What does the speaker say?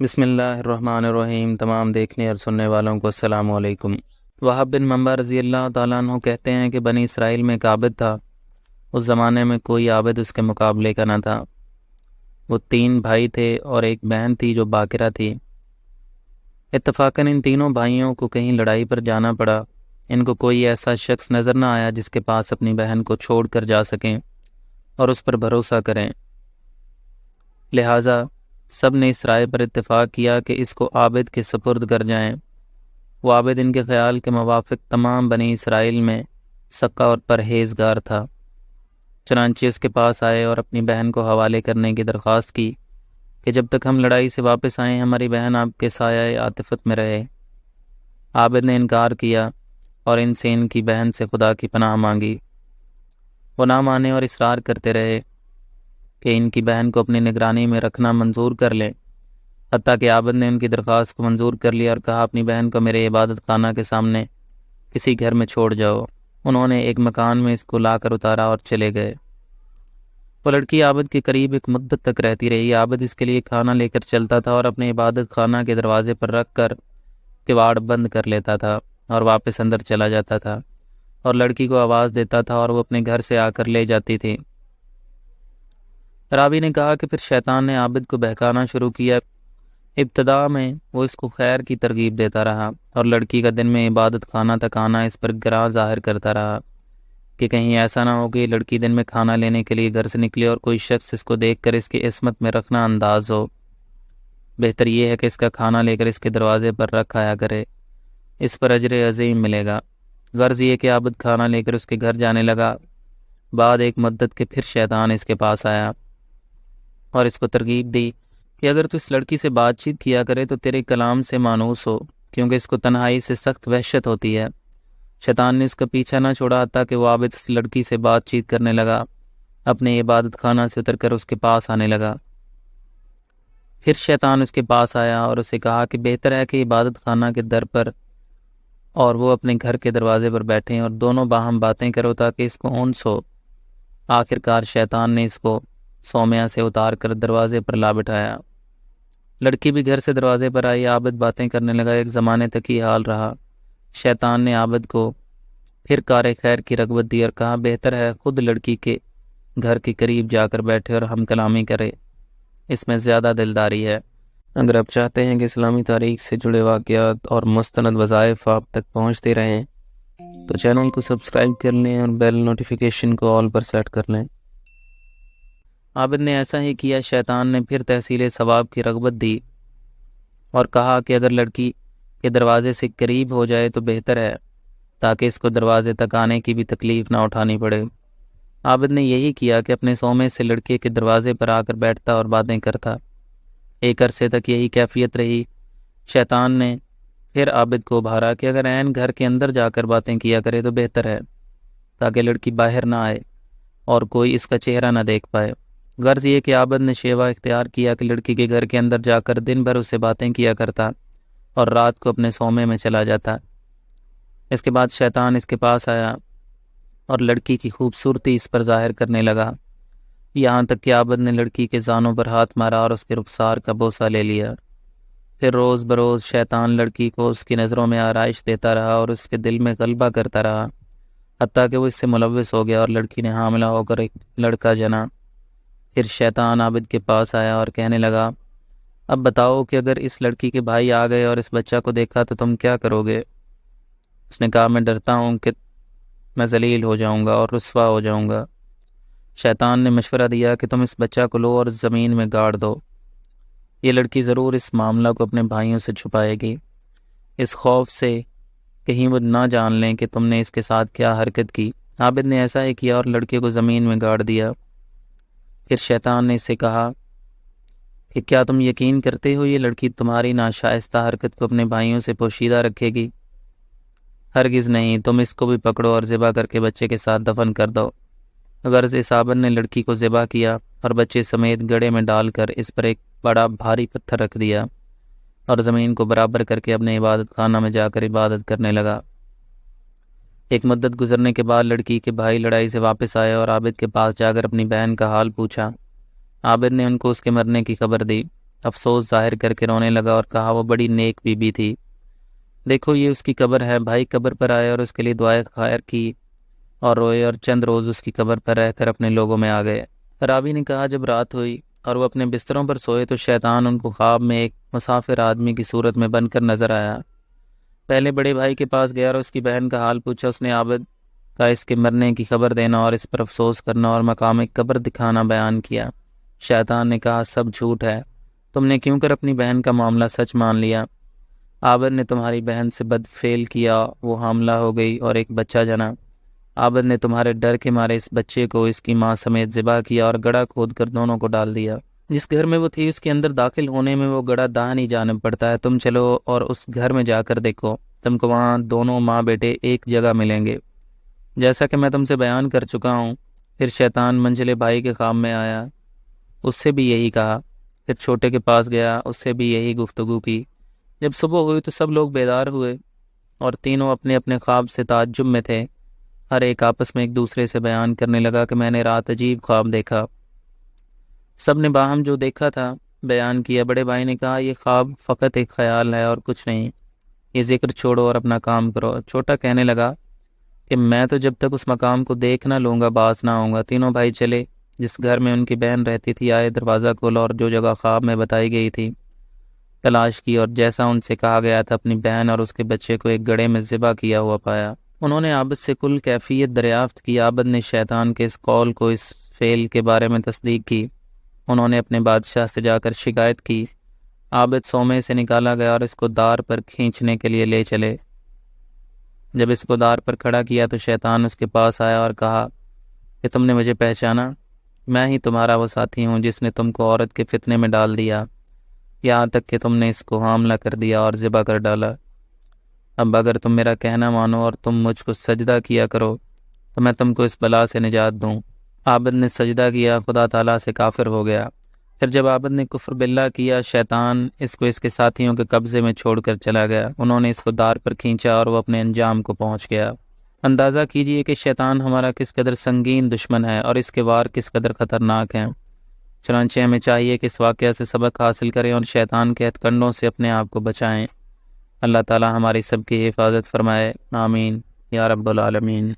بسم اللہ الرحمن الرحیم۔ تمام دیکھنے اور سننے والوں کو السلام علیکم۔ وہب بن منبع رضی اللہ تعالیٰ عنہ کہتے ہیں کہ بنی اسرائیل میں ایک عابد تھا۔ اس زمانے میں کوئی عابد اس کے مقابلے کا نہ تھا۔ وہ 3 بھائی تھے اور ایک بہن تھی جو باکرہ تھی۔ اتفاقاً ان تینوں بھائیوں کو کہیں لڑائی پر جانا پڑا۔ ان کو کوئی ایسا شخص نظر نہ آیا جس کے پاس اپنی بہن کو چھوڑ کر جا سکیں اور اس پر بھروسہ کریں، لہٰذا سب نے اس رائے پر اتفاق کیا کہ اس کو عابد کے سپرد کر جائیں۔ وہ عابد ان کے خیال کے موافق تمام بنی اسرائیل میں سکا اور پرہیزگار تھا۔ چنانچہ اس کے پاس آئے اور اپنی بہن کو حوالے کرنے کی درخواست کی کہ جب تک ہم لڑائی سے واپس آئیں ہماری بہن آپ کے سایہ عاطفت میں رہے۔ عابد نے انکار کیا اور ان سے ان کی بہن سے خدا کی پناہ مانگی۔ وہ نہ مانے اور اصرار کرتے رہے کہ ان کی بہن کو اپنی نگرانی میں رکھنا منظور کر لیں، حتیٰ کہ عابد نے ان کی درخواست کو منظور کر لیا اور کہا اپنی بہن کو میرے عبادت خانہ کے سامنے کسی گھر میں چھوڑ جاؤ۔ انہوں نے ایک مکان میں اس کو لا کر اتارا اور چلے گئے۔ وہ لڑکی عابد کے قریب ایک مدت تک رہتی رہی۔ عابد اس کے لیے کھانا لے کر چلتا تھا اور اپنے عبادت خانہ کے دروازے پر رکھ کر کواڑ بند کر لیتا تھا اور واپس اندر چلا جاتا تھا اور لڑکی کو آواز دیتا تھا اور وہ اپنے گھر سے آ کر لے جاتی تھی۔ راوی نے کہا کہ پھر شیطان نے عابد کو بہکانا شروع کیا۔ ابتدا میں وہ اس کو خیر کی ترغیب دیتا رہا اور لڑکی کا دن میں عبادت خانہ تک آنا اس پر گراں ظاہر کرتا رہا کہ کہیں ایسا نہ ہو کہ یہ لڑکی دن میں کھانا لینے کے لیے گھر سے نکلے اور کوئی شخص اس کو دیکھ کر اس کی عصمت میں رکھنا انداز ہو۔ بہتر یہ ہے کہ اس کا کھانا لے کر اس کے دروازے پر رکھ آیا کرے، اس پر اجر عظیم ملے گا۔ غرض یہ کہ عابد کھانا لے کر اس کے گھر جانے لگا۔ بعد ایک مدت کے پھر شیطان اس کے پاس آیا اور اس کو ترغیب دی کہ اگر تو اس لڑکی سے بات چیت کیا کرے تو تیرے کلام سے مانوس ہو، کیونکہ اس کو تنہائی سے سخت وحشت ہوتی ہے۔ شیطان نے اس کا پیچھا نہ چھوڑا حتیٰ کہ وہ عابد اس لڑکی سے بات چیت کرنے لگا، اپنے عبادت خانہ سے اتر کر اس کے پاس آنے لگا۔ پھر شیطان اس کے پاس آیا اور اسے کہا کہ بہتر ہے کہ عبادت خانہ کے در پر اور وہ اپنے گھر کے دروازے پر بیٹھیں اور دونوں باہم باتیں کرو تاکہ اس کو انس ہو۔ آخرکار شیطان نے اس کو سومیا سے اتار کر دروازے پر لا بٹھایا۔ لڑکی بھی گھر سے دروازے پر آئی، عابد باتیں کرنے لگا۔ ایک زمانے تک یہ حال رہا۔ شیطان نے عابد کو پھر کار خیر کی رغبت دی اور کہا بہتر ہے خود لڑکی کے گھر کے قریب جا کر بیٹھے اور ہم کلامی کرے، اس میں زیادہ دلداری ہے۔ اگر آپ چاہتے ہیں کہ اسلامی تاریخ سے جڑے واقعات اور مستند وظائف آپ تک پہنچتے رہیں تو چینل کو سبسکرائب کر لیں اور بیل نوٹیفیکیشن کو آل پر سیٹ کر لیں۔ عابد نے ایسا ہی کیا۔ شیطان نے پھر تحصیل ثواب کی رغبت دی اور کہا کہ اگر لڑکی کے دروازے سے قریب ہو جائے تو بہتر ہے تاکہ اس کو دروازے تک آنے کی بھی تکلیف نہ اٹھانی پڑے۔ عابد نے یہی کیا کہ اپنے سومے سے لڑکے کے دروازے پر آ کر بیٹھتا اور باتیں کرتا۔ ایک عرصے تک یہی کیفیت رہی۔ شیطان نے پھر عابد کو ابھارا کہ اگر عین گھر کے اندر جا کر باتیں کیا کرے تو بہتر ہے تاکہ لڑکی باہر نہ آئے اور کوئی اس کا چہرہ نہ دیکھ پائے۔ غرض یہ کہ عابد نے شیوا اختیار کیا کہ لڑکی کے گھر کے اندر جا کر دن بھر اسے باتیں کیا کرتا اور رات کو اپنے سومے میں چلا جاتا۔ اس کے بعد شیطان اس کے پاس آیا اور لڑکی کی خوبصورتی اس پر ظاہر کرنے لگا، یہاں تک کہ عابد نے لڑکی کے زانوں پر ہاتھ مارا اور اس کے رخسار کا بوسہ لے لیا۔ پھر روز بروز شیطان لڑکی کو اس کی نظروں میں آرائش دیتا رہا اور اس کے دل میں غلبہ کرتا رہا، حتیٰ کہ وہ اس سے ملوث ہو گیا اور لڑکی نے حاملہ ہو کر ایک لڑکا جنا۔ پھر شیطان عابد کے پاس آیا اور کہنے لگا اب بتاؤ کہ اگر اس لڑکی کے بھائی آ گئے اور اس بچہ کو دیکھا تو تم کیا کرو گے؟ اس نے کہا میں ڈرتا ہوں کہ میں ذلیل ہو جاؤں گا اور رسوا ہو جاؤں گا۔ شیطان نے مشورہ دیا کہ تم اس بچہ کو لو اور زمین میں گاڑ دو، یہ لڑکی ضرور اس معاملہ کو اپنے بھائیوں سے چھپائے گی، اس خوف سے کہیں وہ نہ جان لیں کہ تم نے اس کے ساتھ کیا حرکت کی۔ عابد نے ایسا ہی کیا اور لڑکے کو زمین میں گاڑ دیا۔ پھر شیطان نے اس سے کہا کہ کیا تم یقین کرتے ہو یہ لڑکی تمہاری ناشائستہ حرکت کو اپنے بھائیوں سے پوشیدہ رکھے گی؟ ہرگز نہیں، تم اس کو بھی پکڑو اور ذبح کر کے بچے کے ساتھ دفن کر دو۔ غرض اس عابد نے لڑکی کو ذبح کیا اور بچے سمیت گڑھے میں ڈال کر اس پر ایک بڑا بھاری پتھر رکھ دیا اور زمین کو برابر کر کے اپنے عبادت خانہ میں جا کر عبادت کرنے لگا۔ ایک مدت گزرنے کے بعد لڑکی کے بھائی لڑائی سے واپس آئے اور عابد کے پاس جا کر اپنی بہن کا حال پوچھا۔ عابد نے ان کو اس کے مرنے کی خبر دی۔ افسوس ظاہر کر کے رونے لگا اور کہا وہ بڑی نیک بی بی تھی، دیکھو یہ اس کی قبر ہے۔ بھائی قبر پر آئے اور اس کے لیے دعائے خیر کی اور روئے اور چند روز اس کی قبر پر رہ کر اپنے لوگوں میں آ گئے۔ راوی نے کہا جب رات ہوئی اور وہ اپنے بستروں پر سوئے تو شیطان ان کو خواب میں ایک مسافر آدمی کی صورت میں بن کر نظر آیا۔ پہلے بڑے بھائی کے پاس گیا اور اس کی بہن کا حال پوچھا۔ اس نے عابد کا اس کے مرنے کی خبر دینا اور اس پر افسوس کرنا اور مقام قبر دکھانا بیان کیا۔ شیطان نے کہا سب جھوٹ ہے، تم نے کیوں کر اپنی بہن کا معاملہ سچ مان لیا؟ عابد نے تمہاری بہن سے بد فعل کیا، وہ حاملہ ہو گئی اور ایک بچہ جنا۔ عابد نے تمہارے ڈر کے مارے اس بچے کو اس کی ماں سمیت ذبح کیا اور گڑھا کھود کر دونوں کو ڈال دیا۔ جس گھر میں وہ تھی اس کے اندر داخل ہونے میں وہ گڑھا داہنی جانب پڑتا ہے، تم چلو اور اس گھر میں جا کر دیکھو، تم کو وہاں دونوں ماں بیٹے ایک جگہ ملیں گے جیسا کہ میں تم سے بیان کر چکا ہوں۔ پھر شیطان منجلے بھائی کے خواب میں آیا، اس سے بھی یہی کہا۔ پھر چھوٹے کے پاس گیا، اس سے بھی یہی گفتگو کی۔ جب صبح ہوئی تو سب لوگ بیدار ہوئے اور تینوں اپنے اپنے خواب سے تعجب میں تھے۔ ہر ایک آپس میں ایک دوسرے سے بیان کرنے لگا کہ میں نے رات عجیب خواب دیکھا۔ سب نے باہم جو دیکھا تھا بیان کیا۔ بڑے بھائی نے کہا یہ خواب فقط ایک خیال ہے اور کچھ نہیں، یہ ذکر چھوڑو اور اپنا کام کرو۔ چھوٹا کہنے لگا کہ میں تو جب تک اس مقام کو دیکھ نہ لوں گا باز نہ آؤں گا۔ تینوں بھائی چلے، جس گھر میں ان کی بہن رہتی تھی آئے، دروازہ کھولا اور جو جگہ خواب میں بتائی گئی تھی تلاش کی اور جیسا ان سے کہا گیا تھا اپنی بہن اور اس کے بچے کو ایک گڑھے میں ذبح کیا ہوا پایا۔ انہوں نے عابد سے کل کیفیت دریافت کی۔ عابد نے شیطان کے اس قول کو، اس فعل کے بارے میں تصدیق کی۔ انہوں نے اپنے بادشاہ سے جا کر شکایت کی۔ عابد صومعے سے نکالا گیا اور اس کو دار پر کھینچنے کے لیے لے چلے۔ جب اس کو دار پر کھڑا کیا تو شیطان اس کے پاس آیا اور کہا کہ تم نے مجھے پہچانا؟ میں ہی تمہارا وہ ساتھی ہوں جس نے تم کو عورت کے فتنے میں ڈال دیا، یہاں تک کہ تم نے اس کو حاملہ کر دیا اور ذبح کر ڈالا۔ اب اگر تم میرا کہنا مانو اور تم مجھ کو سجدہ کیا کرو تو میں تم کو اس بلا سے نجات دوں۔ عابد نے سجدہ کیا، خدا تعالیٰ سے کافر ہو گیا۔ پھر جب عابد نے کفر باللہ کیا، شیطان اس کو اس کے ساتھیوں کے قبضے میں چھوڑ کر چلا گیا۔ انہوں نے اس کو دار پر کھینچا اور وہ اپنے انجام کو پہنچ گیا۔ اندازہ کیجئے کہ شیطان ہمارا کس قدر سنگین دشمن ہے اور اس کے وار کس قدر خطرناک ہیں۔ چنانچہ ہمیں چاہیے کہ اس واقعہ سے سبق حاصل کریں اور شیطان کے ہتھ کنڈوں سے اپنے آپ کو بچائیں۔ اللہ تعالی ہماری سب کی حفاظت فرمائے، آمین یا رب العالمین۔